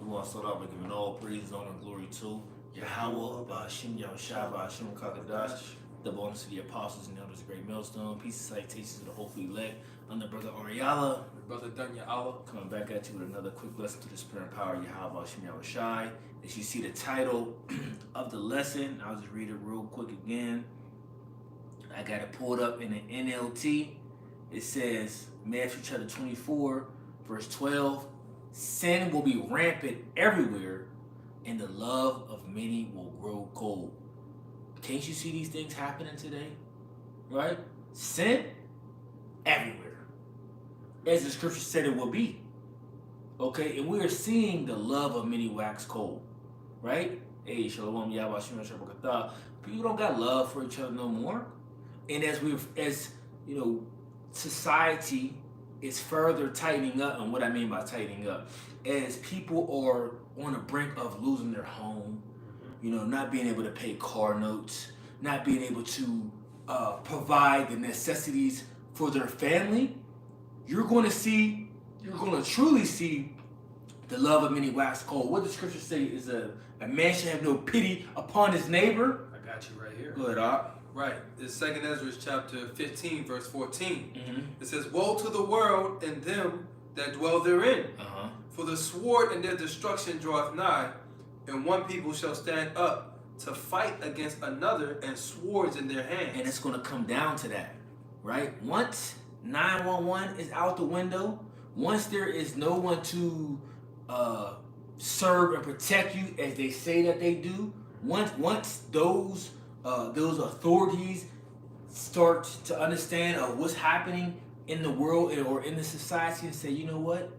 We want to start off by giving all praise, honor, and glory to Yahweh, Ba'ashim, Yahushua, Ba'ashim, Kakadash, the bonus of the apostles and elders, great millstone, peace and salutations to the hopefully elect. I'm the brother Ariala, Brother Dunya Allah. coming back at you with another quick lesson to the spirit and power of Yahweh, Ba'ashim, Yahushua. As you see the title of the lesson, I'll just read it real quick again. I got it pulled up in the NLT. It says, Matthew chapter 24, verse 12, sin will be rampant everywhere, and the love of many will grow cold. Can't you see these things happening today? Right? Sin everywhere, as the scripture said it will be. Okay, and we are seeing the love of many wax cold. Right? Hey, shalom, yahweh, shem, shabbat. People don't got love for each other no more. And as you know, society is further tightening up, and what I mean by tightening up, as people are on the brink of losing their home, you know, not being able to pay car notes, not being able to provide the necessities for their family, you're going to truly see the love of many wax cold. What the scripture say is a man should have no pity upon his neighbor. I got you right here. Go ahead, Art. Right. It's 2nd Ezra chapter 15, verse 14. Mm-hmm. It says, woe to the world and them that dwell therein. Uh-huh. For the sword and their destruction draweth nigh, and one people shall stand up to fight against another, and swords in their hands. And it's going to come down to that, right? Once 911 is out the window, once there is no one to serve and protect you as they say that they do, once those authorities start to understand what's happening in the world or in the society and say, you know what?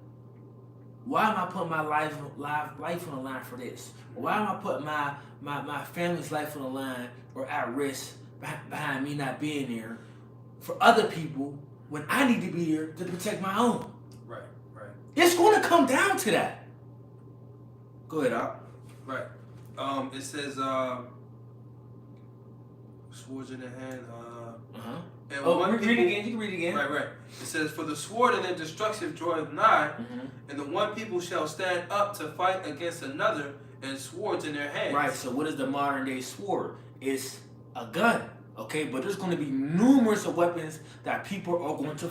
Why am I putting my life on the line for this? Why am I putting my family's life on the line or at risk behind me not being there for other people when I need to be here to protect my own? Right, right. It's going to come down to that. Go ahead, Al. Right. It says, swords in their hand. And read it again. You can read it again. Right, right. It says, for the sword and their destruction draweth nigh, Mm-hmm. and the one people shall stand up to fight against another, and swords in their hands. Right, so what is the modern day sword? It's a gun, okay? But there's going to be numerous of weapons that people are going to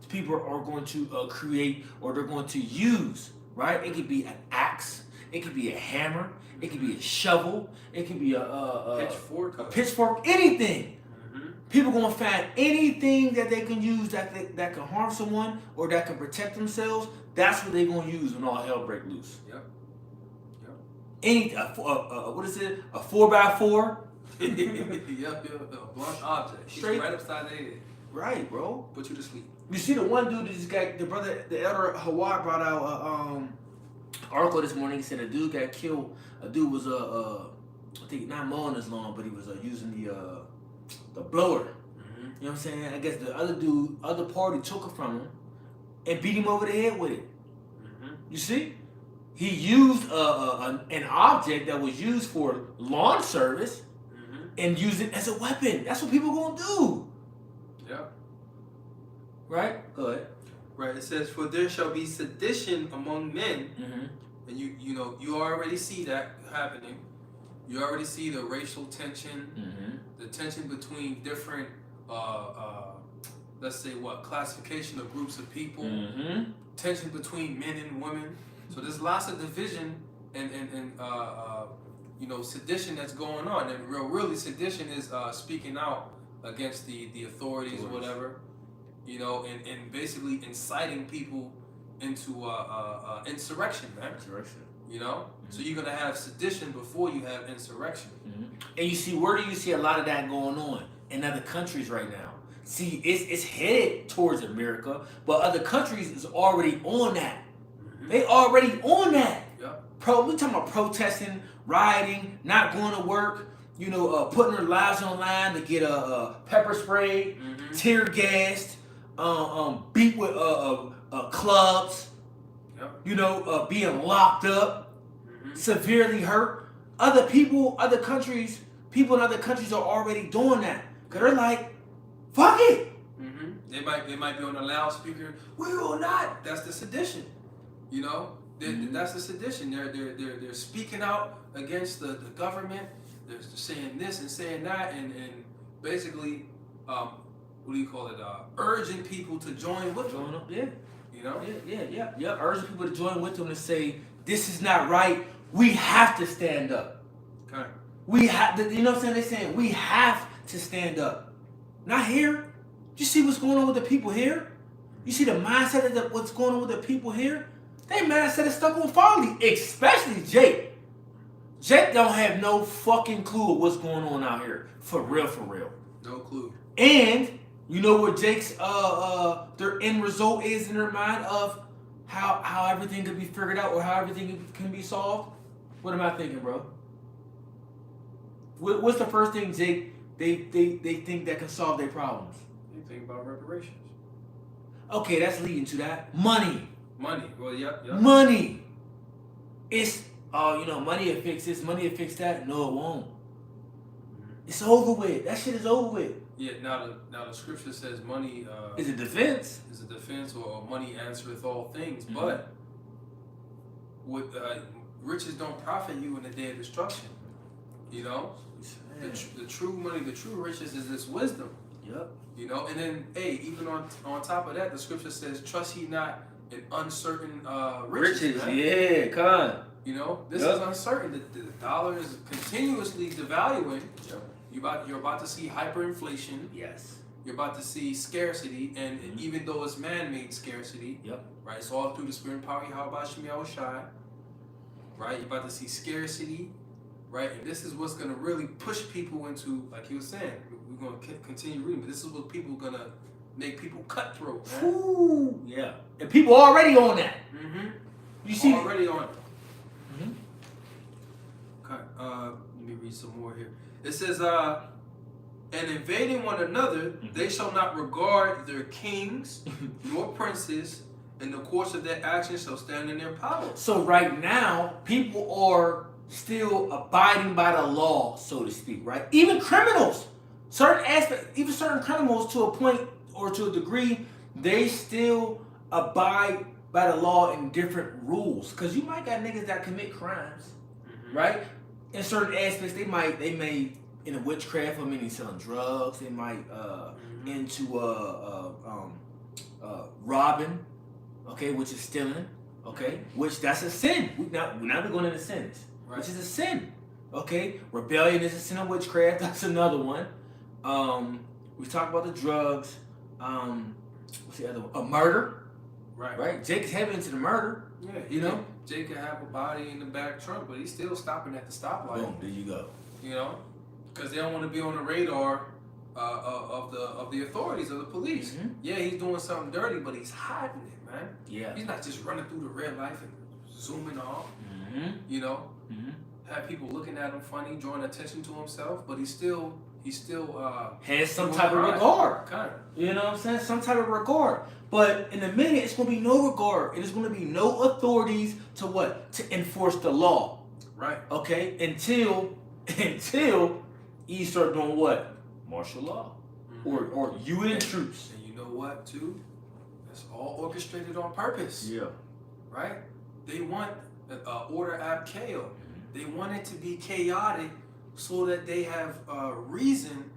people are going to create or they're going to use, right? It could be an axe, it could be a hammer, it could be a shovel, it could be a pitchfork, anything. People gonna find anything that they can use that can harm someone or that can protect themselves. That's what they're gonna use when all hell break loose. Yep. What is it? A 4x4? Yep. A blunt object. Straight right upside the head. Right, bro. Put you to sleep. You see the one dude that just got the elder Hawad brought out article this morning. He said a dude got killed. A dude was I think not mowing his lawn, but he was using the blower. Mm-hmm. You know what I'm saying? I guess the other party took it from him and beat him over the head with it. Mm-hmm. You see? He used an object that was used for lawn service and used it as a weapon. That's what people gonna do. Yeah. Right? Go ahead. Right. It says, for there shall be sedition among men. Mm-hmm. And you already see that happening. You already see the racial tension, the tension between different, let's say classification of groups of people, tension between men and women. So there's lots of division and sedition that's going on. And really sedition is speaking out against the authorities or whatever, and basically inciting people into insurrection, man. Insurrection. So you're gonna have sedition before you have insurrection. And you see, where do you see a lot of that going on in other countries right now? See, it's headed towards America, but other countries is already on that. They already on that. Yep. We talking about protesting, rioting, not going to work, putting their lives on the line to get pepper sprayed, tear gassed, beat with clubs. Yep. Being locked up, severely hurt. People in other countries are already doing that. Cause they're like, fuck it. They might be on a loudspeaker. We will not. That's the sedition. That's a sedition. They're speaking out against the government. They're saying this and saying that, and basically, what do you call it? Urging people to join with them. Join up, yeah. You know? Yeah. Urging people to join with them and say, this is not right. We have to stand up. Okay. We have to, you know what I'm saying? They're saying we have to stand up. Not here. You see what's going on with the people here? You see the mindset of what's going on with the people here? They mindset is stuck on folly, especially Jake. Jake don't have no fucking clue of what's going on out here. For real. No clue. And you know what Jake's their end result is in their mind of how everything could be figured out or how everything can be solved? What am I thinking, bro? What's the first thing Jake they think that can solve their problems? You think about reparations. Okay, that's leading to that. Money. Well, yep. Money. It's money will fix this, money will fix that. No, it won't. It's over with. That shit is over with. Yeah. Now the scripture says money is a defense. Is a defense, or money answereth all things. But with riches don't profit you in the day of destruction. You know, the true money, the true riches is this wisdom. Yep. You know, and then even on top of that, the scripture says, "Trust ye not in uncertain riches." Man. Yeah, con. You know, this is uncertain. The dollar is continuously devaluing. Yep. You're about to see hyperinflation. Yes. You're about to see scarcity, and even though it's man-made scarcity, right? It's all through the spirit and power of Yahweh, right? You're about to see scarcity, right? And this is what's going to really push people into, like you were saying, we're going to continue reading, but this is what people are going to make people cutthroat, man. Ooh, yeah. And people already on that. Mm-hmm. You see? Already on it. Okay, let me read some more here. It says, and invading one another, they shall not regard their kings nor princes, in the course of their actions shall stand in their power. So right now, people are still abiding by the law, so to speak, right? Even criminals, even certain criminals to a point or to a degree, they still abide by the law in different rules. Because you might got niggas that commit crimes, right? In certain aspects, they may in a witchcraft, meaning selling drugs. They might into robbing, okay, which is stealing, okay, which that's a sin. Now we're going into sins, which is a sin, okay. Rebellion is a sin of witchcraft. That's another one. We talked about the drugs. What's the other one? A murder, right. Jake's heavy into the murder. Yeah, you know. Jake could have a body in the back trunk, but he's still stopping at the stoplight. Boom, there you go. You know, because they don't want to be on the radar of the authorities, of the police. Mm-hmm. Yeah, he's doing something dirty, but he's hiding it, man. Yeah. He's not just running through the red light and zooming off. Mm-hmm. You know, have people looking at him funny, drawing attention to himself, but he still has some type of regard. Kind of. You know what I'm saying? Some type of regard. But in a minute, it's going to be no regard. It is going to be no authorities to what? To enforce the law. Right. Okay? Until you start doing what? Martial law. Or UN troops. And you know what, too? That's all orchestrated on purpose. Yeah. Right? They want order ab chaos. They want it to be chaotic so that they have reason,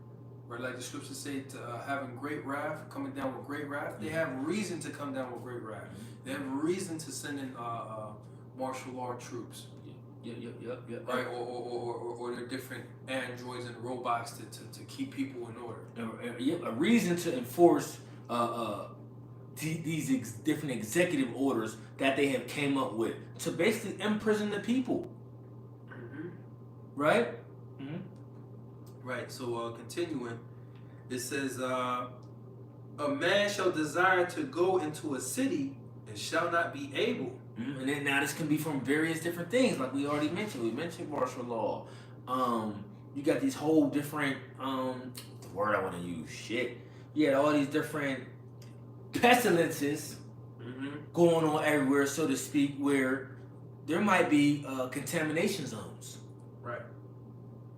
right? Like the scriptures say, to having great wrath, coming down with great wrath. They have reason to come down with great wrath. They have reason to send in martial law troops. Yep. Right, or their different androids and robots to keep people in order. A reason to enforce these different executive orders that they have came up with to basically imprison the people. Right? Right, so continuing, it says, a man shall desire to go into a city and shall not be able. And then now this can be from various different things, like we already mentioned. We mentioned martial law. You got these whole different, the word I want to use, you had all these different pestilences going on everywhere, so to speak, where there might be contamination zones. Right.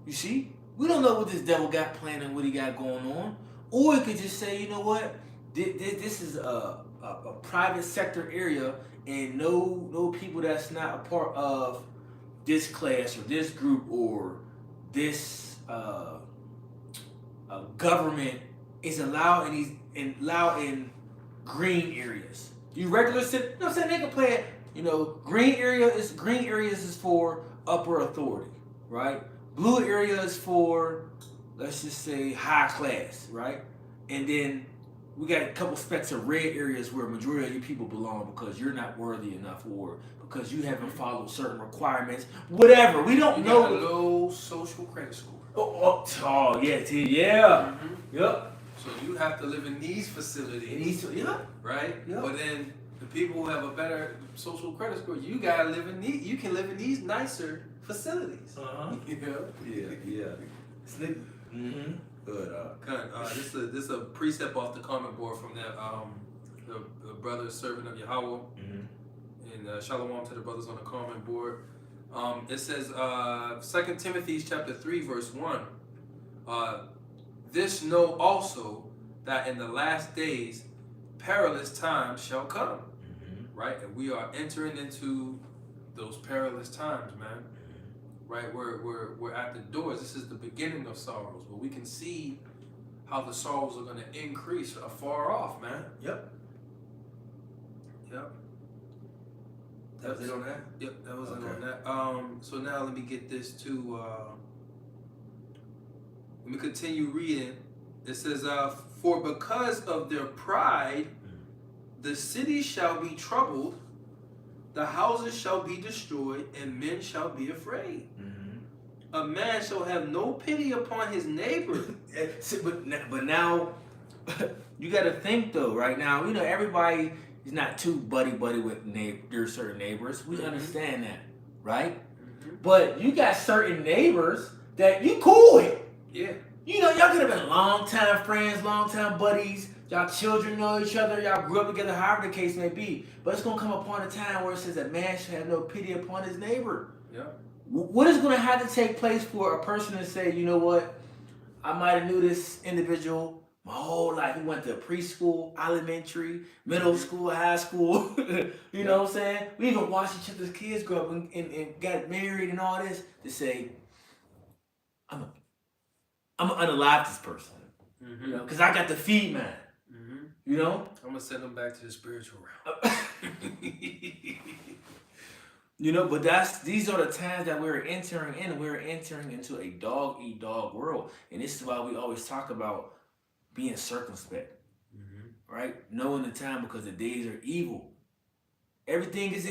You see? We don't know what this devil got planned and what he got going on. Or he could just say, you know what? This is a private sector area, and no people that's not a part of this class or this group or this government is allowed in green areas. You regular citizens, you know what I'm saying? They can play it. You know, green areas is for upper authority, right? Blue area is for, let's just say, high class, right? And then we got a couple specks of red areas where majority of you people belong because you're not worthy enough or because you haven't followed certain requirements, whatever. We don't know. Got a low social credit score. Oh yeah, yeah. Yep. So you have to live in these facilities. Right? Yep. But then the people who have a better social credit score, you gotta live in these. You can live in these nicer facilities. You know? Yeah. Good. This is a precept off the comment board from that the brother servant of Yahweh. And shalom to the brothers on the comment board. It says 2 Timothy chapter 3 verse 1. This know also that in the last days perilous times shall come. Right? And we are entering into those perilous times, man. Right? We're at the doors. This is the beginning of sorrows, but we can see how the sorrows are going to increase afar off, man. Yep. That was it on that? Yep, that was it on that. So now let me get this to let me continue reading. It says, for because of their pride, the city shall be troubled, the houses shall be destroyed, and men shall be afraid. A man shall have no pity upon his neighbor. but now, you got to think though, right now, you know, everybody is not too buddy with their certain neighbors. We understand that, right? But you got certain neighbors that you cool with. Yeah. You know, y'all could have been long-time friends, long-time buddies. Y'all children know each other. Y'all grew up together, however the case may be. But it's going to come upon a time where it says a man should have no pity upon his neighbor. Yeah. What is going to have to take place for a person to say, you know what, I might have knew this individual my whole life. We went to preschool, elementary, middle school, high school. You know what I'm saying? We even watched each other's kids grow up and got married and all this to say, I'm going to unalive this person. You know, because I got to feed mine. You know? I'm going to send them back to the spiritual realm. You know, but these are the times that we're entering in. We're entering into a dog-eat-dog world. And this is why we always talk about being circumspect. Right? Knowing the time because the days are evil. Everything is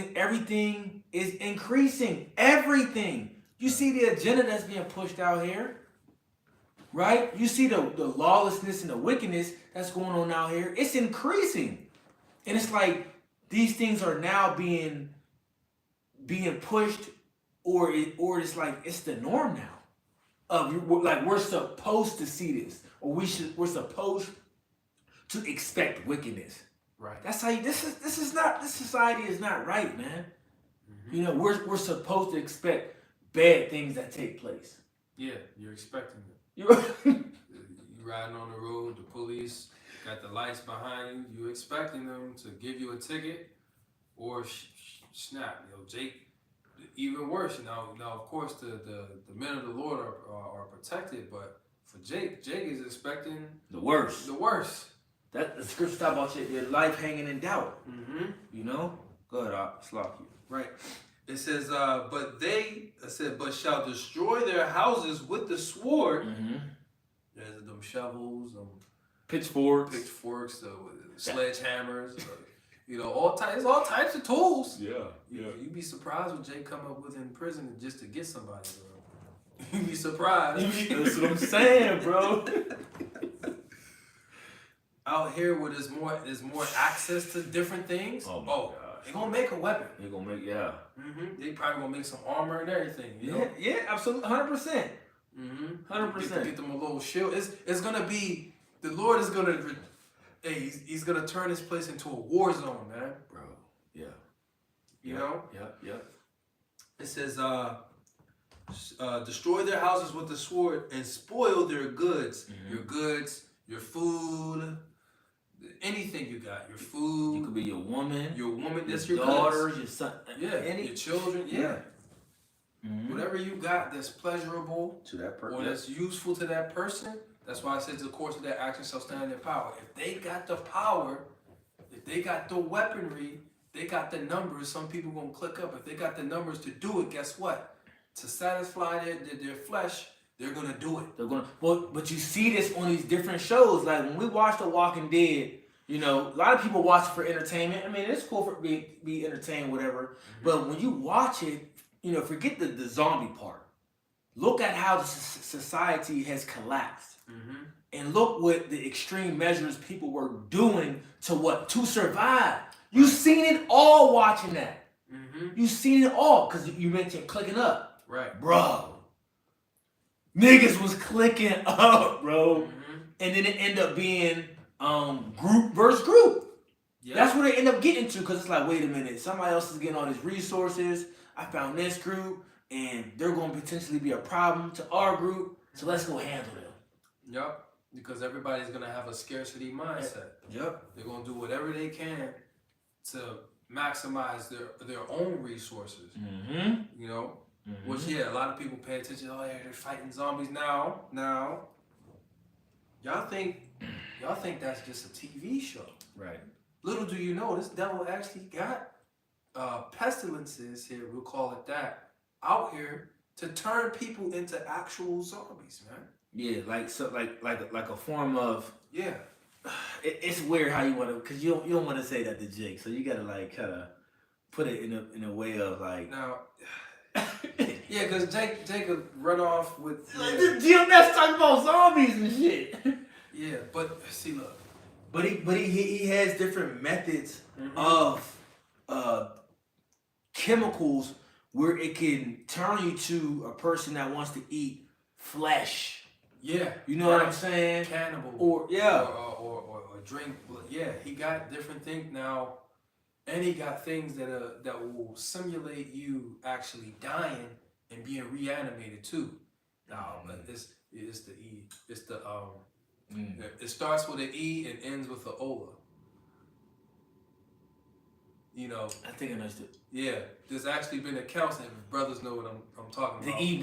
increasing. Everything. You see the agenda that's being pushed out here. Right? You see the lawlessness and the wickedness that's going on out here. It's increasing. And it's like these things are now being pushed, or it's like it's the norm now. We're supposed to see this, or we're supposed to expect wickedness. Right. That's how this society is not right, man. You know, we're supposed to expect bad things that take place. Yeah, you're expecting it. You riding on the road, the police got the lights behind you. You expecting them to give you a ticket or snap. You know, Jake. Even worse. Now of course the men of the Lord are protected, but for Jake is expecting the worst. That the scripture talk about your life hanging in doubt. You know. Go ahead, I'll slap you. Right. It says, but shall destroy their houses with the sword. There's them shovels, pitchforks, sledgehammers, you know, all types of tools. Yeah. You'd be surprised what Jay come up with in prison just to get somebody, bro. You'd be surprised. That's what I'm saying, bro. Out here where there's more access to different things. Oh my gosh. They're gonna make a weapon. They're gonna make, yeah. They probably gonna make some armor and everything. You know? Yeah, absolutely, 100%. 100%. Get them a little shield. It's gonna be, the Lord is gonna, he's gonna turn this place into a war zone, man. Bro, yeah. You know? Yeah. It says, destroy their houses with the sword and spoil their goods. Your goods, your food, anything you got, your You food, could be your woman, that's your your daughters, your son, your children, whatever you got that's pleasurable to that person, or that's useful to that person. That's why I said the course of that action shall stand in power. If they got the power, if they got the weaponry, they got the numbers. Some people gonna click up. If they got the numbers to do it, guess what? To satisfy their flesh, they're gonna do it. They're gonna. But you see this on these different shows. Like when we watch The Walking Dead, you know, a lot of people watch it for entertainment. I mean, it's cool for be entertained, whatever. But when you watch it, you know, forget the zombie part. Look at how the society has collapsed. And look what the extreme measures people were doing to survive. You seen it all watching that. You seen it all because you mentioned clicking up. Right. Bro. Niggas was clicking up, bro. And then it ended up being group versus group. Yep. That's what they end up getting to because it's like, wait a minute, somebody else is getting all these resources. I found this group and they're going to potentially be a problem to our group. So let's go handle them. Yep. Because everybody's going to have a scarcity mindset. Yep. They're going to do whatever they can to maximize their own resources. You know? Which, a lot of people pay attention. Oh, yeah, they're fighting zombies now. Y'all think that's just a TV show. Right. Little do you know, this devil actually got pestilences here, we'll call it that, out here to turn people into actual zombies, man. Yeah, like a form of It's weird how you want to, because you don't want to say that to Jake, so you gotta like kind of put it in a way of like now. Yeah, because Jake could run off with GMS talking about zombies and shit. Yeah, but see, look. But he has different methods of chemicals where it can turn you to a person that wants to eat flesh. Yeah, you know what I'm saying? Cannibal. Or drink. Yeah, he got different things now, and he got things that will simulate you actually dying and being reanimated too. Now, but it's the E. It's the It starts with an E and ends with an Ola. You know. I think I understood. Yeah, there's actually been accounts, and brothers know what I'm talking about. The EB.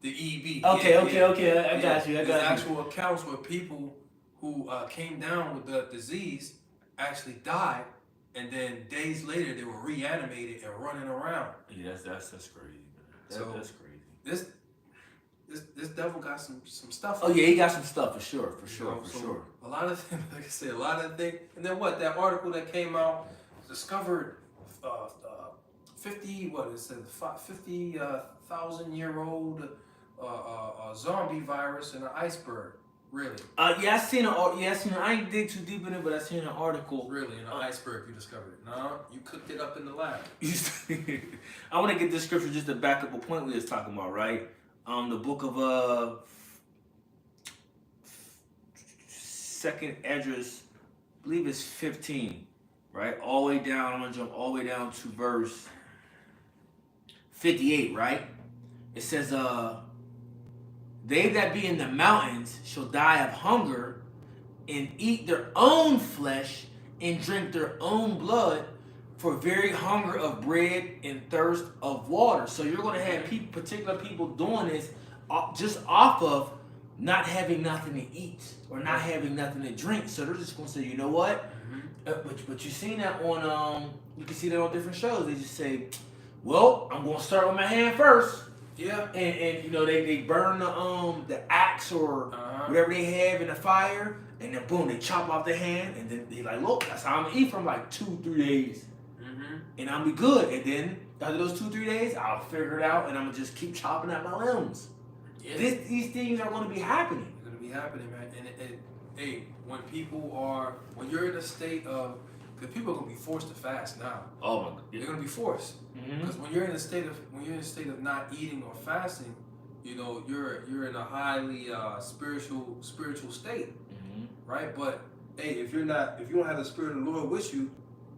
The EB. Okay. I got you. There's actual accounts where people who came down with the disease actually died, and then days later they were reanimated and running around. Yeah, that's crazy, man. That's crazy. This devil got some stuff. Oh yeah, he got some stuff for sure. A lot of things, like I said, a lot of things. And then what? That article that came out discovered 50,000-year-old zombie virus in an iceberg. Really? I seen I ain't dig too deep in it, but I seen an article. Really, in an iceberg, you discovered it. No, you cooked it up in the lab. I want to get this scripture just to back up a point we was talking about, right? The book of Second Esdras, I believe it's 15, right? All the way down. I'm gonna jump all the way down to verse 58, right? It says, they that be in the mountains shall die of hunger and eat their own flesh and drink their own blood for very hunger of bread and thirst of water. So you're going to have particular people doing this just off of not having nothing to eat or not having nothing to drink. So they're just going to say, you know what? But you seen that on, you can see that on different shows. They just say, well, I'm going to start with my hand first. Yeah, and you know they burn the axe or whatever they have in the fire, and then boom, they chop off their hand, and then they like, look, that's how I'm gonna eat from like 2-3 days, and I'll be good. And then after those 2-3 days, I'll figure it out, and I'm gonna just keep chopping at my limbs. Yeah. These things are gonna be happening. They're gonna be happening, man. And hey, when you're in a state of, because people are gonna be forced to fast now. Oh my God. They're gonna be forced. Because when you're in a state of not eating or fasting, you know, you're in a highly spiritual state, right? But hey, if you don't have the Spirit of the Lord with you,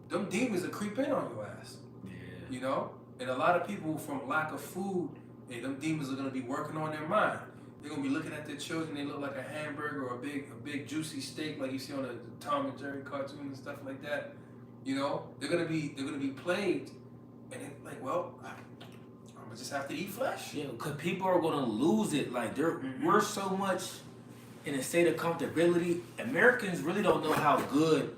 them demons will creep in on your ass. Yeah. You know, and a lot of people from lack of food, hey, them demons are gonna be working on their mind. They're gonna be looking at their children. They look like a hamburger or a big juicy steak like you see on the Tom and Jerry cartoon and stuff like that. You know, they're gonna be plagued, and they're like, well, I'm gonna just have to eat flesh. Yeah, because people are gonna lose it. Like we're so much in a state of comfortability. Americans really don't know how good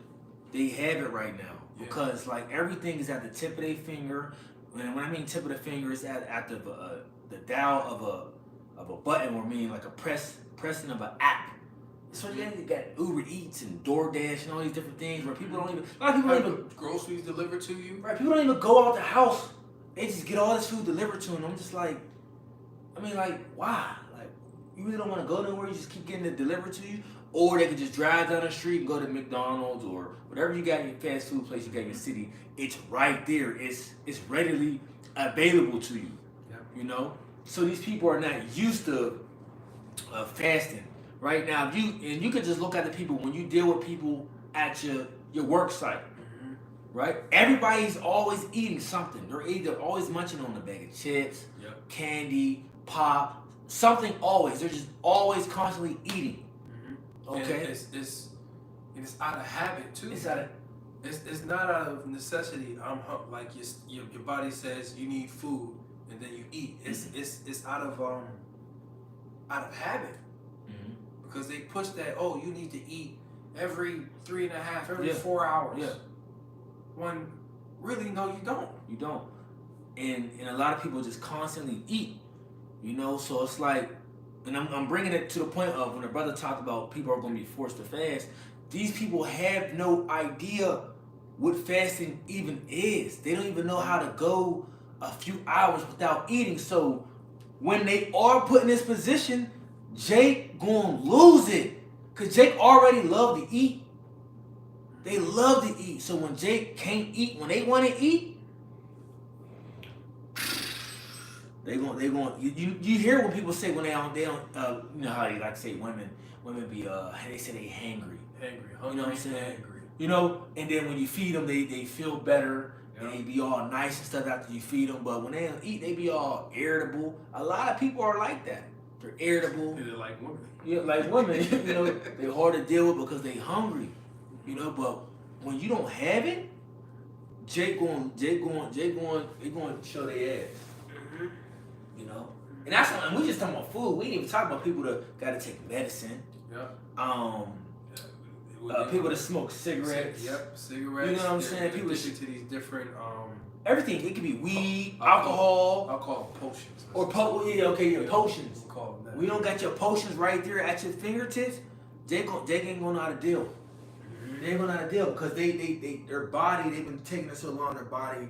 they have it right now because like everything is at the tip of their finger. And when I mean tip of the finger, it's at the dial of a button, or meaning like a pressing of an app. So you got Uber Eats and DoorDash and all these different things where people don't even, a lot of people don't even, groceries delivered to you. Right, people don't even go out the house. They just get all this food delivered to them. I'm just like, I mean, like, why? Like, you really don't want to go nowhere. You just keep getting it delivered to you, or they can just drive down the street and go to McDonald's or whatever you got in your fast food place you got in your city. It's right there. It's readily available to you. Yeah. You know. So these people are not used to fasting. Right now, you can just look at the people when you deal with people at your work site. Right? Everybody's always eating something. They're either always munching on a bag of chips, candy, pop, something always. They're just always constantly eating. Okay? And it's out of habit too. It's not out of necessity. Like your body says you need food and then you eat. It's out of habit. Because they push that, you need to eat every 3.5, every 4 hours. Yeah. When really, no, you don't. You don't. And a lot of people just constantly eat. You know, so it's like, and I'm bringing it to the point of when the brother talked about people are going to be forced to fast. These people have no idea what fasting even is. They don't even know how to go a few hours without eating. So when they are put in this position, Jake gonna lose it. Cause Jake already love to eat. They love to eat. So when Jake can't eat, when they want to eat, they going you hear what people say when they don't you know how they like to say women be they say they hangry, hungry, you know what I'm saying, angry. You know, and then when you feed them they feel better and they be all nice and stuff after you feed them, but when they don't eat they be all irritable. A lot of people are like that. They're irritable. They're like women. Yeah, like women. You know, they're hard to deal with because they hungry. You know, but when you don't have it, they going to show their ass. You know, and that's and we just talking about food. We didn't even talk about people that got to take medicine. People that smoke cigarettes. Cigarettes. You know what I'm saying? People addicted to these different everything. It could be weed, alcohol. I'll call them potions. Or potions. We'll call them that. We don't got your potions right there at your fingertips. Jake ain't gonna know how to deal. They ain't gonna know how to deal because their body, they've been taking it so long, their body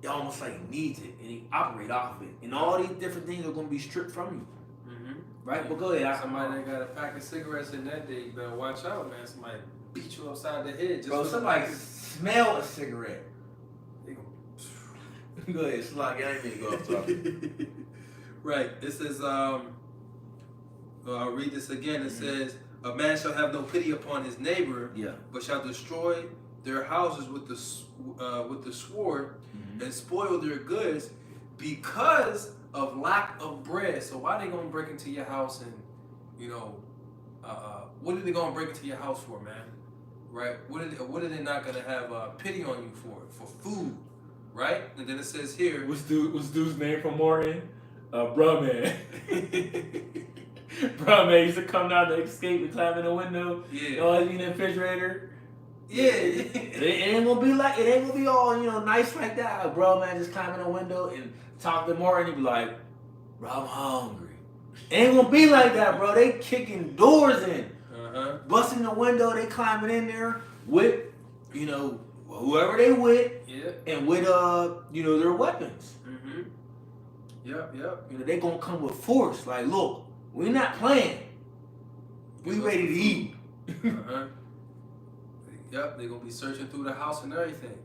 it almost like needs it and they operate off of it. And all these different things are gonna be stripped from you. Right? But go ahead. Somebody that got a pack of cigarettes in that day, you better watch out, man. Somebody beat you upside the head. Bro, somebody smell a cigarette. Go ahead, Slock. I didn't mean to go off topic. Right. This is I'll read this again. It says, "A man shall have no pity upon his neighbor, but shall destroy their houses with the sword and spoil their goods because of lack of bread." So why are they gonna break into your house and what are they gonna break into your house for, man? Right? What are they not gonna have pity on you for? For food. Right? And then it says here. What's dude's name from Morton? Bruh man. Bruh man used to come down to escape and climb in the window. Yeah. Always be in the refrigerator. Yeah. It ain't gonna be all nice like that. Bro man just climb in the window and talk to Morton and he be like, "Bro, I'm hungry." It ain't gonna be like that, bro. They kicking doors in. Busting the window, they climbing in there with, whoever they with, and with their weapons. Yep. They gonna come with force. Like, look, we not playing. We ready to eat. Yep, they're gonna be searching through the house and everything.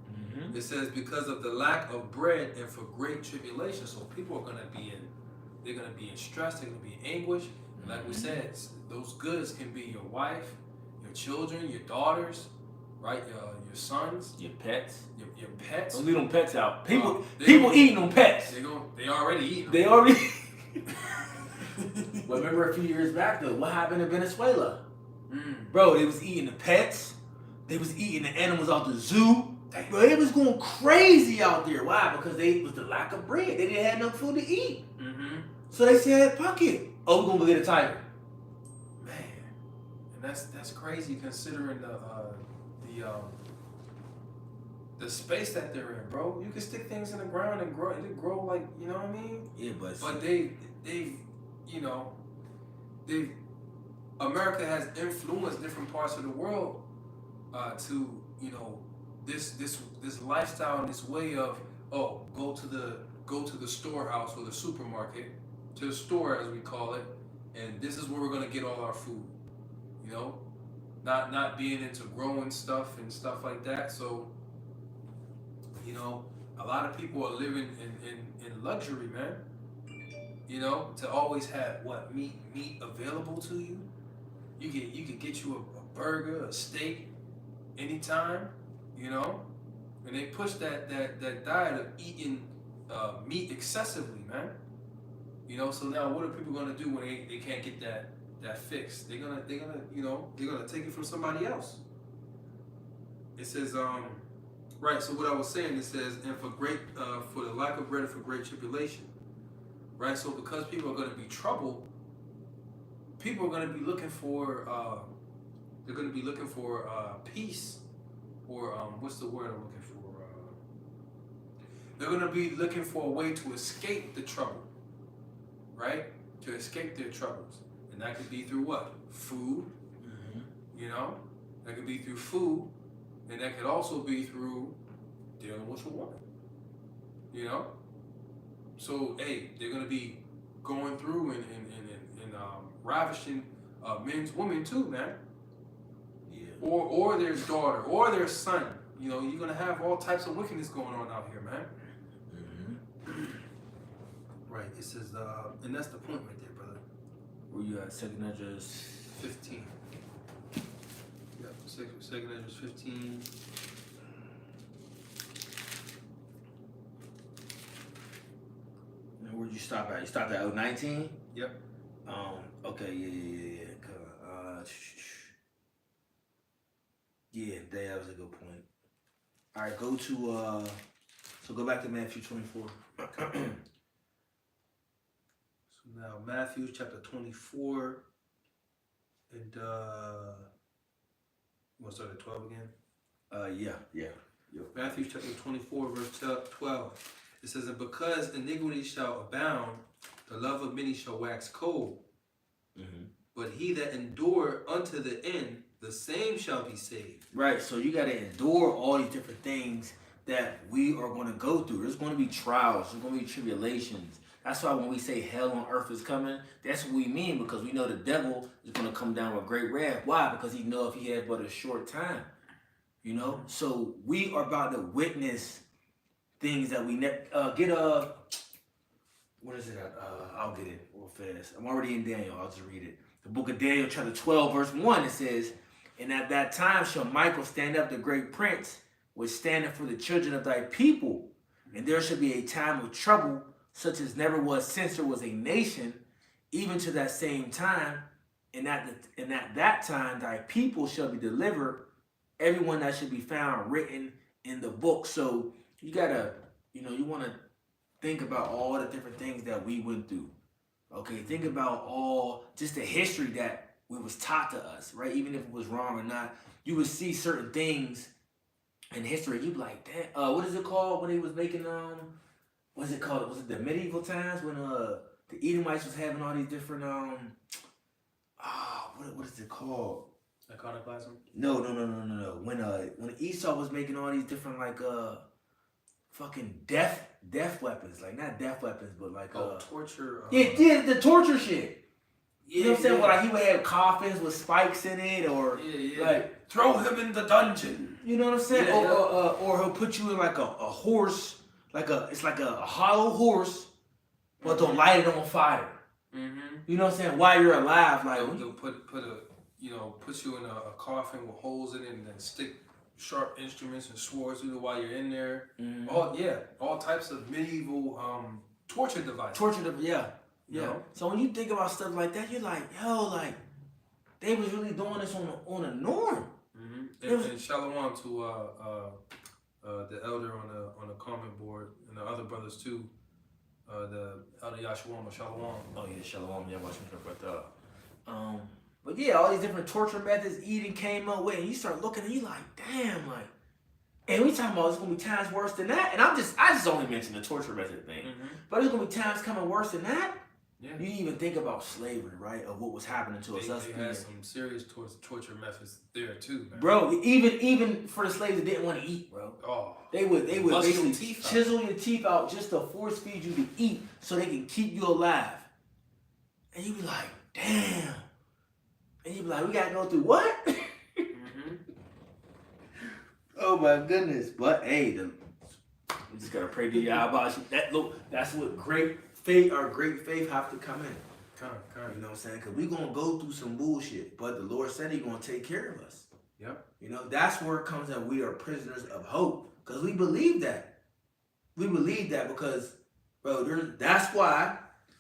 It says because of the lack of bread and for great tribulation. So people are gonna be in stress. They're gonna be in anguish. And like we said, those goods can be your wife, your children, your daughters, right? Your sons, your pets, your pets. Don't leave them pets out. People eating them pets. They already eating them. They already. But remember a few years back though, what happened in Venezuela? Mm. Bro, they was eating the pets. They was eating the animals out the zoo. Bro, it was going crazy out there. Why? Because it was the lack of bread. They didn't have no food to eat. Mm-hmm. So they said, fuck it. Oh, we're gonna go get a tiger. Man, and that's crazy considering the space that they're in, bro. You can stick things in the ground and grow. It'll grow like, you know what I mean? Yeah, But you know, America has influenced different parts of the world to, you know, this lifestyle and this way of, oh, go to the storehouse or the supermarket, to the store as we call it, and this is where we're gonna get all our food. You know, not being into growing stuff and stuff like that. So, you know, a lot of people are living in luxury, man. You know, to always have meat available to you. You can get you a burger, a steak, anytime. You know, and they push that diet of eating meat excessively, man. You know, so now what are people gonna do when they can't get that fixed? They're gonna you know, they're gonna take it from somebody else. It says right. So what I was saying, it says, and for the lack of bread and for great tribulation. Right. So because people are gonna be troubled, people are gonna be looking for they're gonna be looking for peace, or what's the word I'm looking for? They're gonna be looking for a way to escape the trouble. Right? To escape their troubles. And that could be through what? Food. Mm-hmm. You know? That could be through food. And that could also be through dealing with a woman. You know? So, hey, they're going to be going through and ravishing women too, man. Yeah. Or their daughter, or their son. You know, you're going to have all types of wickedness going on out here, man. Right, it says, and that's the point right there, brother. Where you at? Second Esdras 15. Yep, second Esdras 15. And where'd you stop at? You stopped at 19? Yep. Okay, yeah. Yeah, that was a good point. All right, go to so go back to Matthew 24. So now Matthew chapter 24, and you want to start at 12 again? Yeah. Matthew chapter 24, verse 12. It says, and because iniquity shall abound, the love of many shall wax cold. Mm-hmm. But he that endure unto the end, the same shall be saved. Right, so you got to endure all these different things that we are going to go through. There's going to be trials. There's going to be tribulations. That's why when we say hell on earth is coming, that's what we mean, because we know the devil is going to come down with great wrath. Why? Because he knows if he has but a short time. You know? So we are about to witness things that we get what is it? I'll get it real fast. I'm already in Daniel. I'll just read it. The book of Daniel, chapter 12, verse 1, it says, and at that time shall Michael stand up, the great prince, which standeth for the children of thy people. And there shall be a time of trouble, such as never was since there was a nation, even to that same time. And at that time thy people shall be delivered, everyone that should be found written in the book. So you gotta, you want to think about all the different things that we went through. Okay, think about all just the history that was taught to us, right? Even if it was wrong or not, you would see certain things in history. You'd be like, damn, what is it called when they was making what's it called? Was it the medieval times when the Edomites was having all these different what is it called? Iconoclasm? No. When Esau was making all these different fucking death weapons, like not death weapons, but like torture. Yeah, the torture shit. You know what I'm saying? Well, like he would have coffins with spikes in it, or like throw him in the dungeon. You know what I'm saying? Or he'll put you in like a horse, it's like a hollow horse, but they'll light it on fire. Mm-hmm. You know what I'm saying? While you're alive, like they'll put you in a coffin with holes in it, and then stick sharp instruments and swords through it while you're in there. Mm-hmm. All types of medieval torture devices. Yeah. You know? So when you think about stuff like that, you're like, yo, like they was really doing this on a norm. And shalom to the elder on the comment board and the other brothers too. The elder Yashuam or Shalom. Oh yeah, shalom. Yeah, watching about that. But yeah, all these different torture methods Eden came up with, and you start looking and you like, damn, like, and we talking about it's gonna be times worse than that. And I just only mentioned the torture method thing, but it's gonna be times coming worse than that. Yeah. You didn't even think about slavery, right? Of what was happening to us. They had some serious torture methods there too, man. Bro, even for the slaves that didn't want to eat, bro. Oh, they would basically chisel your teeth out just to force feed you to eat so they can keep you alive. And you be like, damn. And you be like, we gotta go through what? Oh my goodness. But hey, we just gotta pray to Yahweh. That's what great faith have to come in. Kind. You know what I'm saying? Because we're going to go through some bullshit. But the Lord said He's going to take care of us. Yep. You know, that's where it comes that we are prisoners of hope. Because we believe that. We believe that because, bro, that's why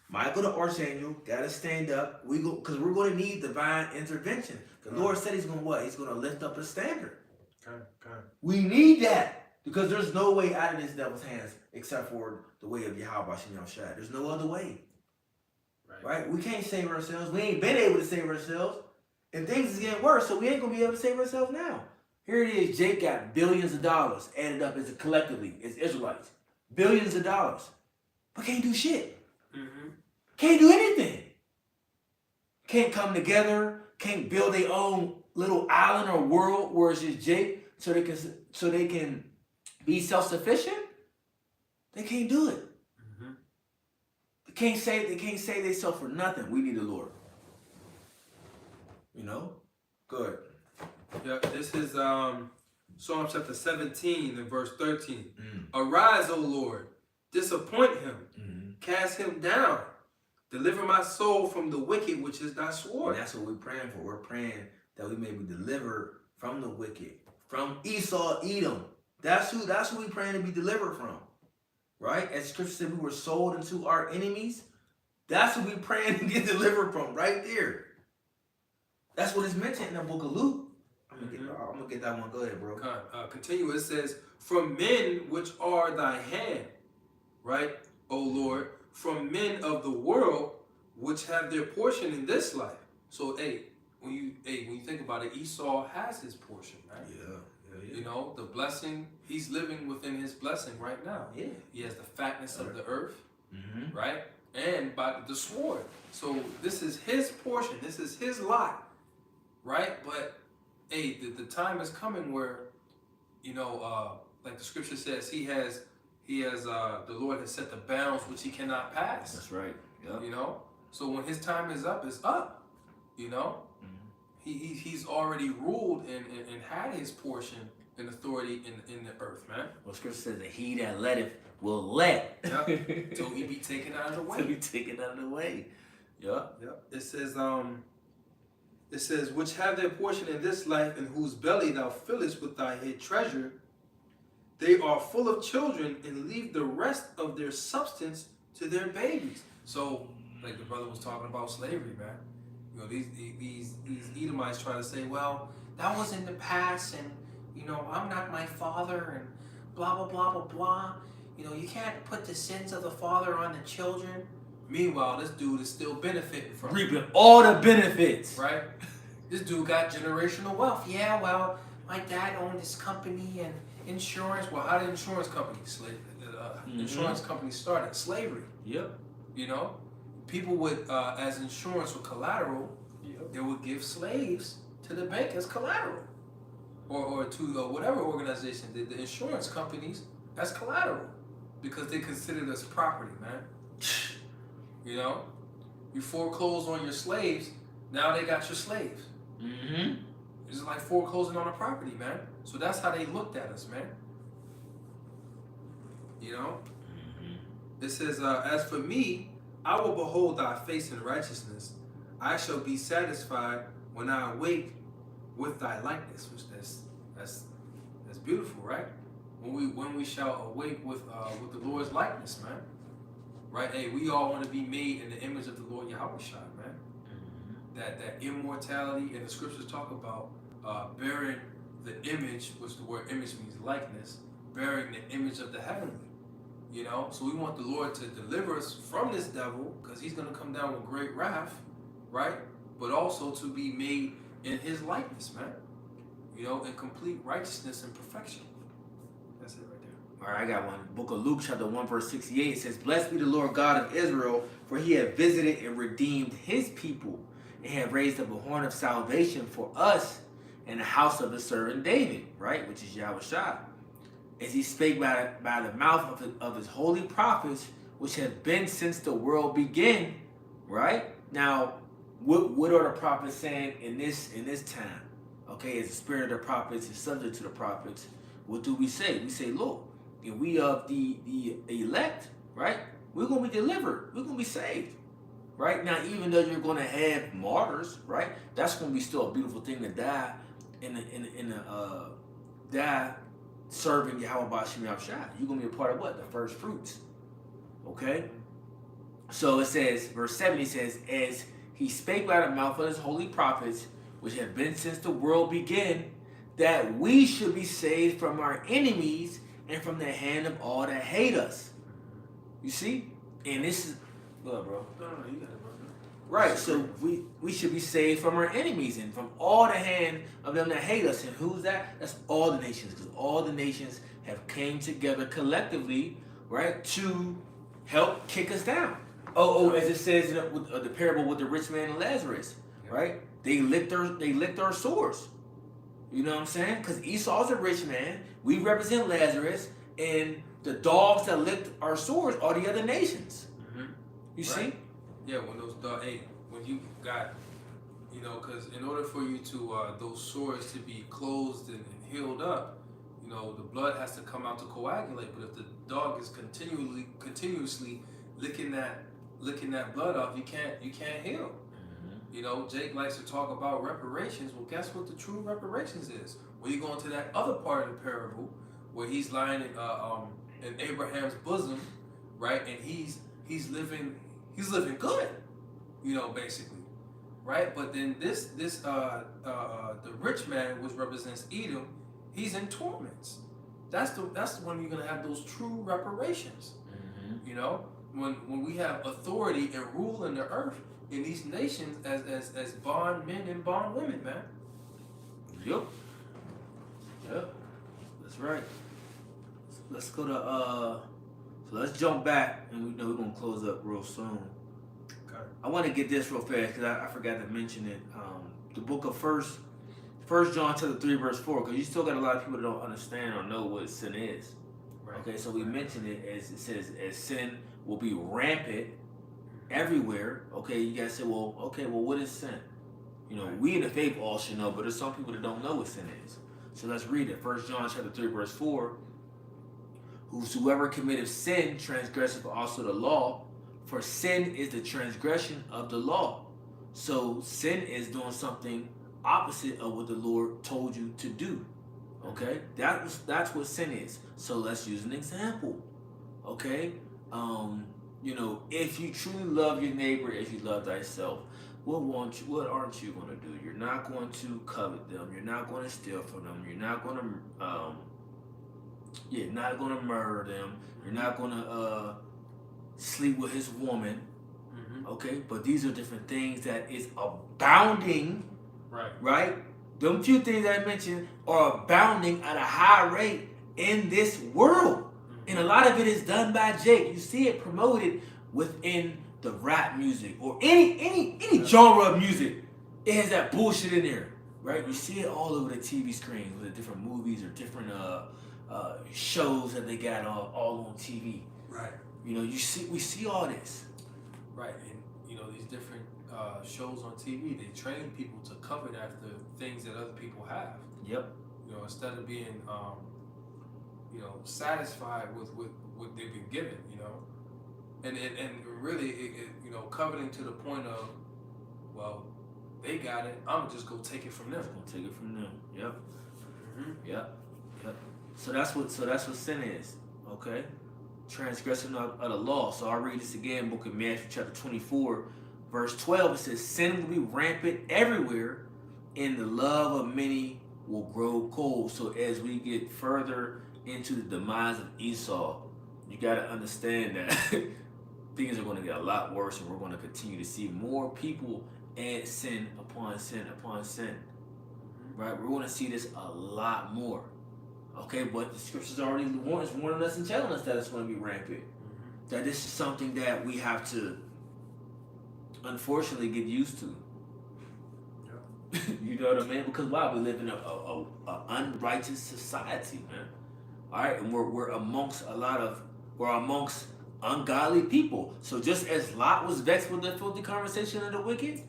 Michael the Archangel got to stand up. Because we're going to need divine intervention. The Lord said He's going to what? He's going to lift up a standard. Okay. We need that. Because there's no way out of this devil's hands except for the way of Yahweh Shem Shai. There's no other way. Right? We can't save ourselves. We ain't been able to save ourselves. And things is getting worse, so we ain't going to be able to save ourselves now. Here it is. Jake got billions of dollars added up as collectively as Israelites. Billions of dollars. But can't do shit. Can't do anything. Can't come together. Can't build their own little island or world where it's just Jake so they can be self-sufficient. They can't do it. They can't save themselves for nothing. We need the Lord. You know? Good. Yeah, this is Psalm chapter 17 and verse 13. Arise, O Lord, disappoint him, cast him down, deliver my soul from the wicked, which is thy sword. And that's what we're praying for. We're praying that we may be delivered from the wicked, from Esau, Edom. That's who we're praying to be delivered from. Right? As Scripture said, we were sold into our enemies. That's what we're praying to get delivered from, right there. That's what is mentioned in the book of Luke. I'm gonna get that one. Go ahead, bro. Continue. It says, from men which are thy hand, right, O Lord, from men of the world which have their portion in this life. So, when you think about it, Esau has his portion, right? Yeah. You know, the blessing, he's living within his blessing right now. Yeah. He has the fatness of the earth, right? And by the sword. So this is his portion. This is his lot, right? But, the time is coming where, like the scripture says, the Lord has set the bounds which he cannot pass. That's right. Yep. You know? So when his time is up, it's up. You know? He's already ruled and had his portion and authority in the earth, man. Well, Scripture says that he that letteth will let. Yep. Till he be taken out of the way. Till be taken out of the way. Yep. It says, which have their portion in this life, in whose belly thou fillest with thy hid treasure. They are full of children and leave the rest of their substance to their babies. So, like the brother was talking about slavery, man. You know, these Edomites try to say, well, that was in the past, and I'm not my father, and blah blah blah blah blah. You can't put the sins of the father on the children. Meanwhile, this dude is still benefiting from reaping all the benefits. Right? This dude got generational wealth. Yeah, well, my dad owned this company and insurance. Well, how did insurance companies insurance companies started? Slavery. Yep. People would, as insurance or collateral, they would give slaves to the bank as collateral, or to whatever organization, the insurance companies as collateral, because they considered us property, man. You foreclose on your slaves, now they got your slaves. It's like foreclosing on a property, man. So that's how they looked at us, man. It says, as for me, I will behold thy face in righteousness. I shall be satisfied when I awake with thy likeness. Which that's beautiful, right? When we shall awake with the Lord's likeness, man. right? Hey, we all want to be made in the image of the Lord Yahweh Shai, man. That immortality, and the scriptures talk about bearing the image, which the word image means likeness, bearing the image of the heavenly. You know, so we want the Lord to deliver us from this devil, because he's going to come down with great wrath, right? But also to be made in his likeness, man. You know, in complete righteousness and perfection. That's it right there. All right, I got one. Book of Luke, chapter 1, verse 68. It says, "Blessed be the Lord God of Israel, for he hath visited and redeemed his people, and hath raised up a horn of salvation for us in the house of his servant David," right? Which is Yahweh Shai. "As he spake by the mouth of his holy prophets, which have been since the world began," right? Now, what are the prophets saying in this time? Okay, as the spirit of the prophets is subject to the prophets, what do we say? We say, look, if we of the elect, right, we're going to be delivered. We're going to be saved, right? Now, even though you're going to have martyrs, right, that's going to be still a beautiful thing to die die serving Yahweh Bashim Yahushua. You're going to be a part of what? The first fruits. Okay? So it says, verse 70 says, "As he spake by the mouth of his holy prophets, which have been since the world began, that we should be saved from our enemies and from the hand of all that hate us." You see? And this is, what, bro? No, you got it, bro. Right, so we should be saved from our enemies and from all the hand of them that hate us. And who's that? That's all the nations, because all the nations have came together collectively, right, to help kick us down. As it says in the parable with the rich man and Lazarus, right? They licked our sores. You know what I'm saying? Because Esau's a rich man, we represent Lazarus, and the dogs that licked our sores are the other nations. You see? Yeah, when when you got, you know, because in order for you to those sores to be closed and healed up, you know, the blood has to come out to coagulate. But if the dog is continuously licking that blood off, you can't heal. You know, Jake likes to talk about reparations. Well, guess what the true reparations is? When you go into that other part of the parable, where he's lying in Abraham's bosom, right, and he's living good, you know, basically, right? But then the rich man, which represents Edom, he's in torments. That's when you're gonna have those true reparations. You know, when we have authority and rule in the earth in these nations as bond men and bond women, man. Yep. That's right. Let's go to so let's jump back, and we know we're gonna close up real soon. Okay. I want to get this real fast because I forgot to mention it. The book of First John chapter 3 verse 4, because you still got a lot of people that don't understand or know what sin is. Right. Okay, so we mentioned it as it says, as sin will be rampant everywhere. Okay, you guys say, well, what is sin? You know, we in the faith all should know, but there's some people that don't know what sin is. So let's read it. 1 John chapter 3 verse 4. "Whosoever committeth sin transgresseth also the law, for sin is the transgression of the law." So sin is doing something opposite of what the Lord told you to do. Okay, that's what sin is. So let's use an example. Okay, you know, if you truly love your neighbor as you love thyself, what aren't you going to do? You're not going to covet them. You're not going to steal from them. You're not going to murder them. You're not going to sleep with his woman. Okay, but these are different things that is abounding. Right. Them few things I mentioned are abounding at a high rate in this world. And a lot of it is done by Jake. You see it promoted within the rap music or any genre of music. It has that bullshit in there, right? You see it all over the TV screens with the different movies or different shows that they got all on TV. Right. You know, we see all this. Right, and you know these different shows on TV, they train people to covet after things that other people have. Yep. You know, instead of being satisfied with what they've been given, you know, and really, you know, coveting to the point of, well, they got it, I'm gonna just go take it from them. Yep. So that's what sin is. Okay. transgression of the law. So I'll read this again, book of Matthew chapter 24, verse 12. It says, sin will be rampant everywhere, and the love of many will grow cold. So as we get further into the demise of Esau, you got to understand that things are going to get a lot worse, and we're going to continue to see more people add sin upon sin upon sin. Right? We're going to see this a lot more. Okay, but the scriptures already warning us and telling us that it's going to be rampant. That this is something that we have to, unfortunately, get used to. Yeah. You know what I mean? Because why? We live in a unrighteous society, man. All right, and we're amongst ungodly people. So just as Lot was vexed with the filthy conversation of the wicked,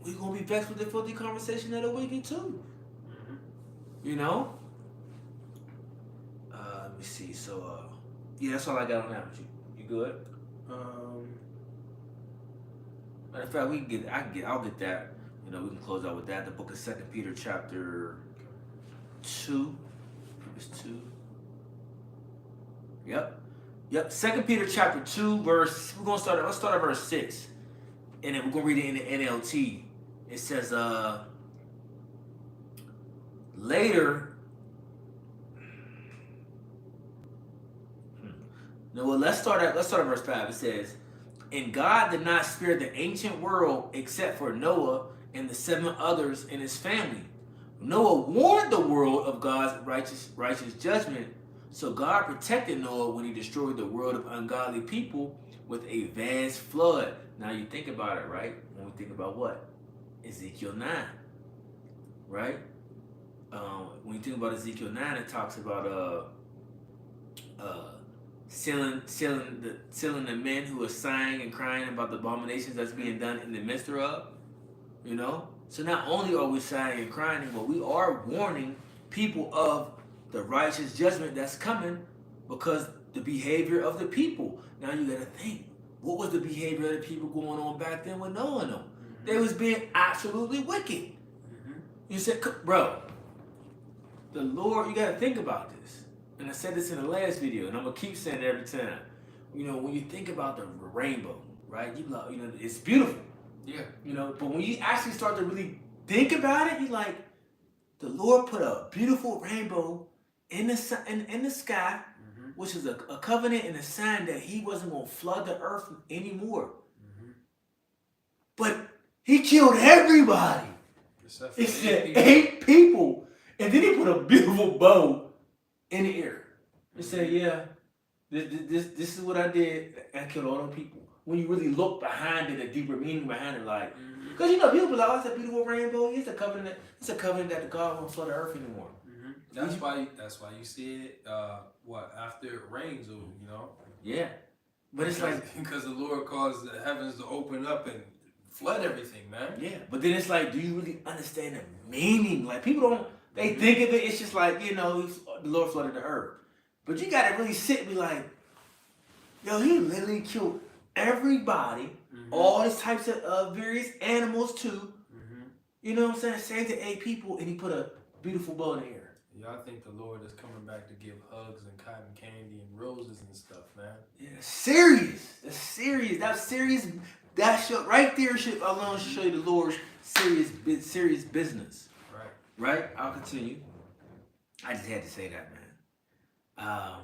we're gonna be vexed with the filthy conversation of the wicked too. You know? Let me see. So, yeah, that's all I got on that. You good? Matter of fact, I'll get that. You know, we can close out with that. The book of 2 Peter chapter 2. It's 2. Yep. 2 Peter chapter 2, let's start at verse 6. And then we're gonna read it in the NLT. It says, later. No, well, let's start at verse 5. It says, and God did not spare the ancient world except for Noah and the 7 others in his family. Noah warned the world of God's righteous judgment. So God protected Noah when he destroyed the world of ungodly people with a vast flood. Now you think about it, right? When we think about what? Ezekiel 9, right? When you think about Ezekiel 9, it talks about sealing the men who are sighing and crying about the abominations that's being done in the midst thereof. You know? So not only are we sighing and crying, but we are warning people of the righteous judgment that's coming because the behavior of the people. Now you gotta think, what was the behavior of the people going on back then with Noah and them? They was being absolutely wicked. You said, bro, the Lord, you gotta think about this. And I said this in the last video, and I'm gonna keep saying it every time. You know, when you think about the rainbow, right? You know, it's beautiful. Yeah. You know, but when you actually start to really think about it, you're like, the Lord put a beautiful rainbow in the sky, which is a covenant and a sign that he wasn't going to flood the earth anymore. But he killed everybody. It said 8 people. And then he put a beautiful bow in the air. It said, yeah, this is what I did. I killed all them people. When you really look behind it, a deeper meaning behind it, like, because you know, people be like, oh, it's a beautiful rainbow. It's a covenant that God won't flood the earth anymore. That's why you see it. After it rains, you know. Yeah, but it's like because the Lord caused the heavens to open up and flood everything, man. Yeah, but then it's like, do you really understand the meaning? Like people don't. They think of it. It's just like, you know, the Lord flooded the earth, but you gotta really sit and be like, yo, he literally killed everybody, all these types of various animals too. You know what I'm saying? Saved the 8 people, and he put a beautiful bow in the air. Y'all think the Lord is coming back to give hugs and cotton candy and roses and stuff, man? Yeah, serious. That's serious. That's serious. That show right there should alone show you the Lord's serious business. Right? I'll continue. I just had to say that, man.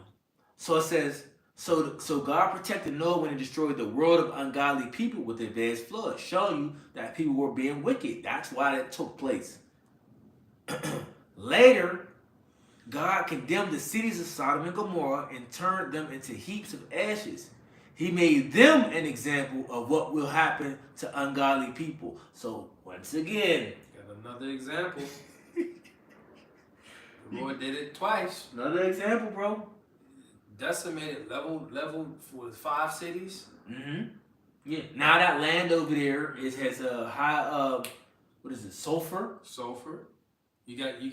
So it says, so God protected Noah when he destroyed the world of ungodly people with a vast flood, showing you that people were being wicked. That's why that took place. Later, God condemned the cities of Sodom and Gomorrah and turned them into heaps of ashes. He made them an example of what will happen to ungodly people. So once again, got another example. The Lord did it twice. Another example, bro. Decimated level for 5 cities. Yeah. Now that land over there has a high what is it? Sulfur. You got the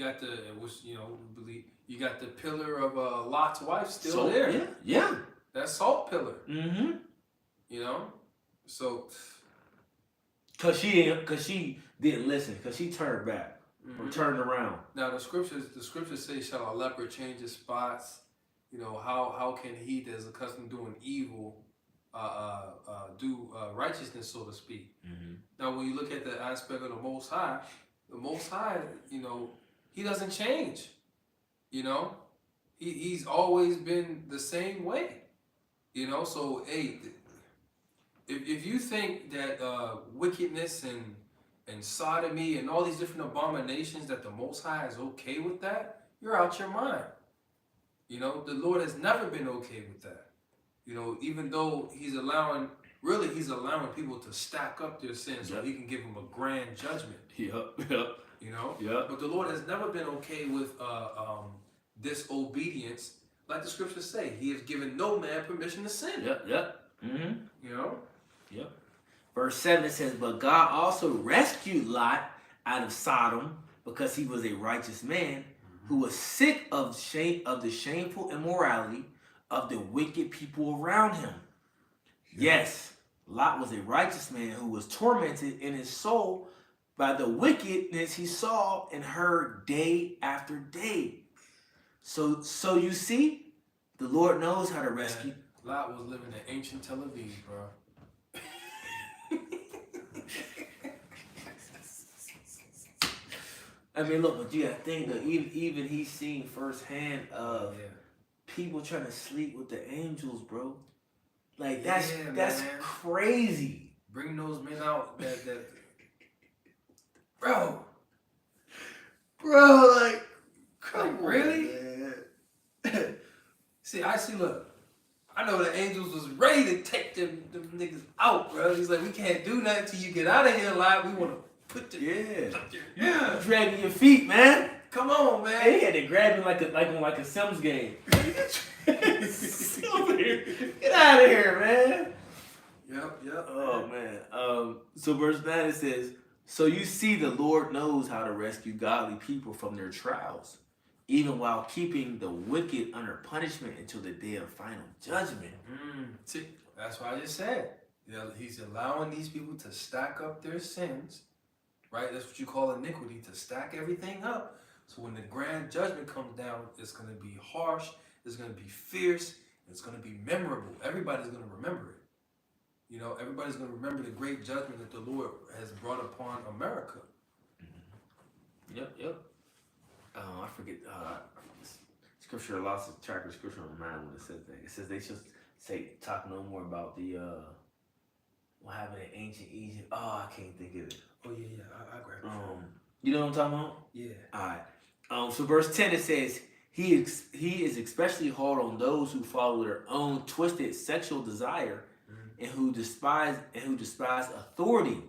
you got the pillar of Lot's wife still there. Yeah. That salt pillar. You know, so cause she didn't listen, cause she turned back or turned around. Now the scriptures say, shall a leopard change his spots? You know, how can he that is accustomed to doing evil do righteousness, so to speak? Mm-hmm. Now, when you look at the aspect of the Most High, you know, he doesn't change. You know, he's always been the same way. You know, so hey, if you think that wickedness and sodomy and all these different abominations that the Most High is okay with that, you're out your mind. You know, the Lord has never been okay with that. You know, even though he's allowing people to stack up their sins so he can give them a grand judgment. Yep. You know? Yep. But the Lord has never been okay with disobedience. Like the scriptures say, he has given no man permission to sin. Yep. Mm-hmm. You know? Yep. Verse 7 says, but God also rescued Lot out of Sodom because he was a righteous man who was sick of the shameful immorality of the wicked people around him. Yes, Lot was a righteous man who was tormented in his soul by the wickedness he saw and heard day after day. So you see, the Lord knows how to rescue. Lot was living in ancient Tel Aviv, bro. I mean, look, but you gotta think that even he's seen firsthand of people trying to sleep with the angels, bro. Like that's crazy. Bring those men out, bro, like, come on, really? Man. Look, I know the angels was ready to take them niggas out, bro. He's like, we can't do nothing till you get out of here alive. We want to put the dragging your feet, man. Come on, man. They had to grab him like a Sims game. Get out of here, man. Yep. Oh man. So verse 9 it says, so you see the Lord knows how to rescue godly people from their trials, even while keeping the wicked under punishment until the day of final judgment. See, that's what I just said. You know, he's allowing these people to stack up their sins, right? That's what you call iniquity, to stack everything up. So when the grand judgment comes down, it's going to be harsh, it's going to be fierce, it's going to be memorable. Everybody's going to remember it. You know, everybody's going to remember the great judgment that the Lord has brought upon America. Yep. I forget. Scripture, I lost the track of scripture on my mind when it says that. It says they should talk no more about the what happened in ancient Egypt. Oh, I can't think of it. Oh yeah. I grabbed it. You know what I'm talking about? Yeah. All right. So verse 10 it says he is especially hard on those who follow their own twisted sexual desire and who despise authority.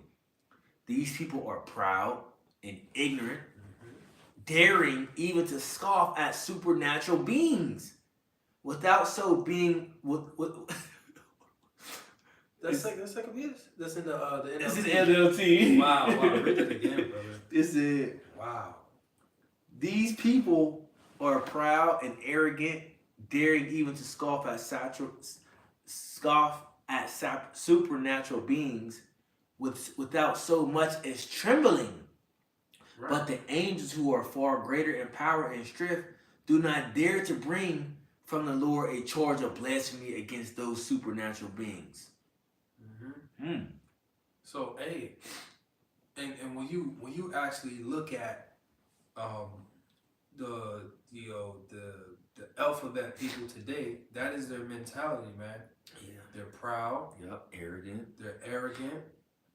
These people are proud and ignorant, daring even to scoff at supernatural beings, without so being That's like abuse. That's in the NLT. This is NLT. Wow. Read that again, brother. This is wow. These people are proud and arrogant, daring even to scoff at supernatural beings without so much as trembling. Right. But the angels, who are far greater in power and strength, do not dare to bring from the Lord a charge of blasphemy against those supernatural beings. So, hey, and when you actually look at the alphabet people today, that is their mentality, man. Yeah. They're proud. Yep. Arrogant. They're arrogant.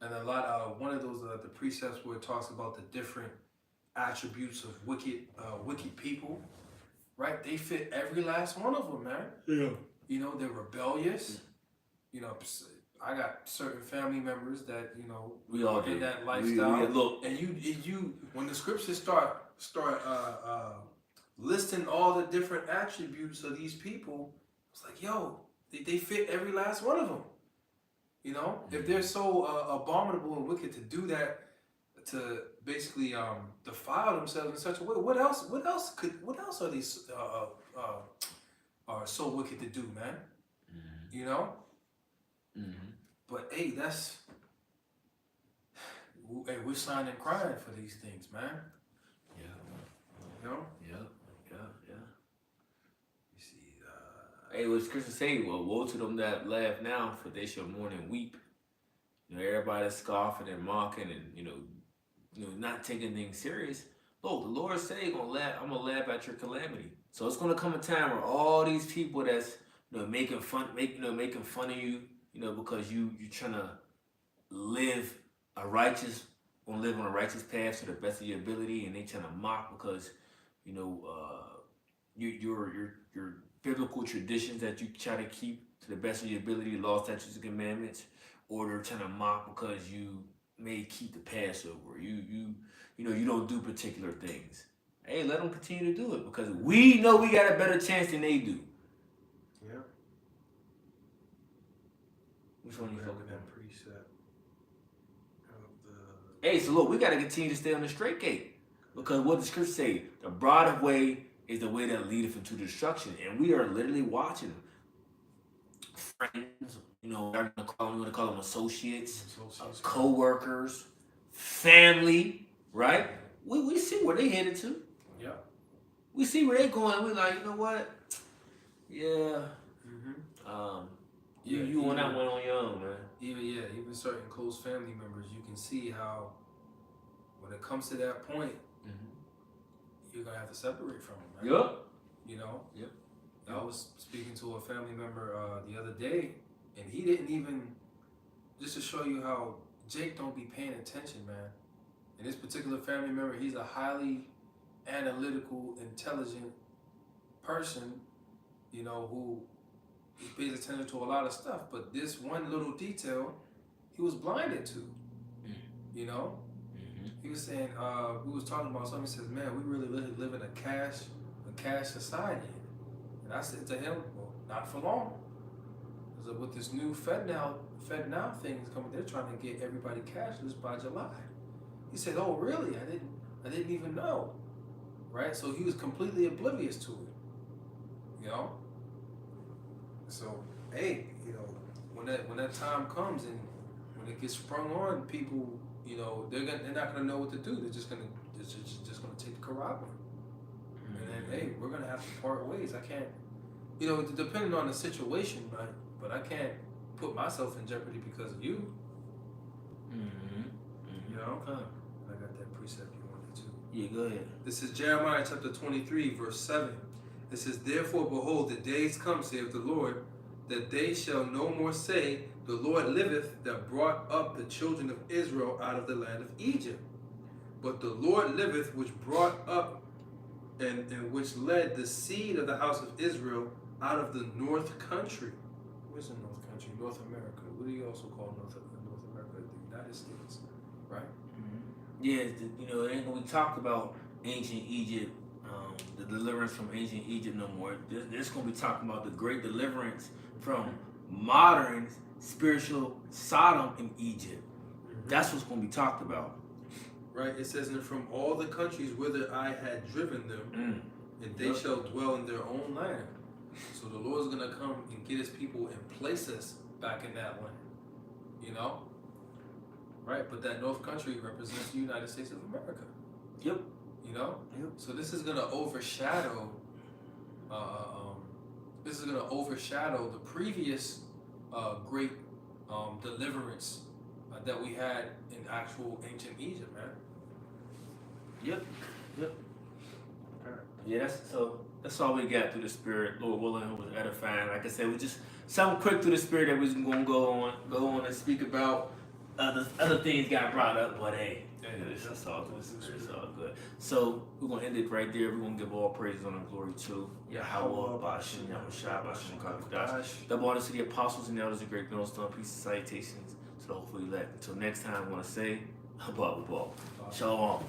And a lot one of those the precepts where it talks about the different attributes of wicked people, right? They fit every last one of them, man. Yeah. You know, they're rebellious. You know, I got certain family members that, you know, we all in that lifestyle. And you when the scriptures start listing all the different attributes of these people, it's like, yo, they fit every last one of them. You know, if they're so abominable and wicked to do that, to basically defile themselves in such a way, what else are these are so wicked to do, man? You know. But hey, we're signing and crying for these things, man. Yeah. You know. Yeah. You see, Hey, what's Christian say? Well, woe to them that laugh now, for they shall mourn and weep. You know, everybody scoffing and mocking and not taking things serious. Look, the Lord say gonna laugh. I'm gonna laugh at your calamity. So it's gonna come a time where all these people that's making fun of you, because you trying to live a righteous, live on a righteous path to the best of your ability, and they trying to mock because you know your biblical traditions that you try to keep to the best of your ability, law, statutes, and commandments, or they're trying to mock because you may keep the Passover. You don't do particular things. Hey, let them continue to do it because we know we got a better chance than they do. Yeah. Which one you focus on? Precept of Hey, so look, we got to continue to stay on the straight gate because what the scripture say, the broad way is the way that leadeth into destruction, and we are literally watching friends. We're gonna call them associates, co-workers, family, right? We see where they headed to. Yeah. We see where they going. We like, you know what? Yeah. You on that one on your own, man. Even certain close family members, you can see how when it comes to that point, you're gonna have to separate from them, right? Yep. Yep. I was speaking to a family member the other day, and he didn't even, just to show you how Jake don't be paying attention, man. And this particular family member, he's a highly analytical, intelligent person, who he pays attention to a lot of stuff. But this one little detail, he was blinded to, He was saying, we was talking about something. He says, man, we really live in a cash society. And I said to him, well, not for long. Because with this new Fed now thing is coming, they're trying to get everybody cashless by July. He said, oh, really? I didn't even know. Right? So he was completely oblivious to it. So, hey, when that time comes and when it gets sprung on, people, they're not gonna know what to do. They're just gonna take the Carabin. And then, hey, we're gonna have to part ways. I can't, depending on the situation, right? But I can't put myself in jeopardy because of you. I got that precept you wanted to. Yeah, go ahead. This is Jeremiah chapter 23, verse 7. It says, therefore, behold, the days come, saith the Lord, that they shall no more say, the Lord liveth, that brought up the children of Israel out of the land of Egypt. But the Lord liveth, which brought up and which led the seed of the house of Israel out of the north country. Where's the north country? North America. What do you also call North America? The United States, right? Yeah, we talked about ancient Egypt, the deliverance from ancient Egypt no more. This going to be talking about the great deliverance from modern spiritual Sodom in Egypt. That's what's going to be talked about. Right, it says, and from all the countries whither I had driven them, and they shall dwell in their own land. So the Lord's going to come and get his people and place us back in that land. Right, but that north country represents the United States of America. Yep. Yep. So this is going to overshadow the previous great deliverance that we had in actual ancient Egypt, man. Yep. Yeah, that's all we got through the Spirit. Lord willing, it was edifying. Like I said, we just something quick through the Spirit that we're gonna go on and speak about. Other things got brought up, but hey, it's all good. It's all good. So we're gonna end it right there. We're gonna give all praise and glory to Yahweh, Bashem, Yahushua, Bashem, Kakadash. Double honor to the apostles and elders of great millstone. Peace and salutations to the hopefully elect. Until next time, I want to say, Shalom. Shalom.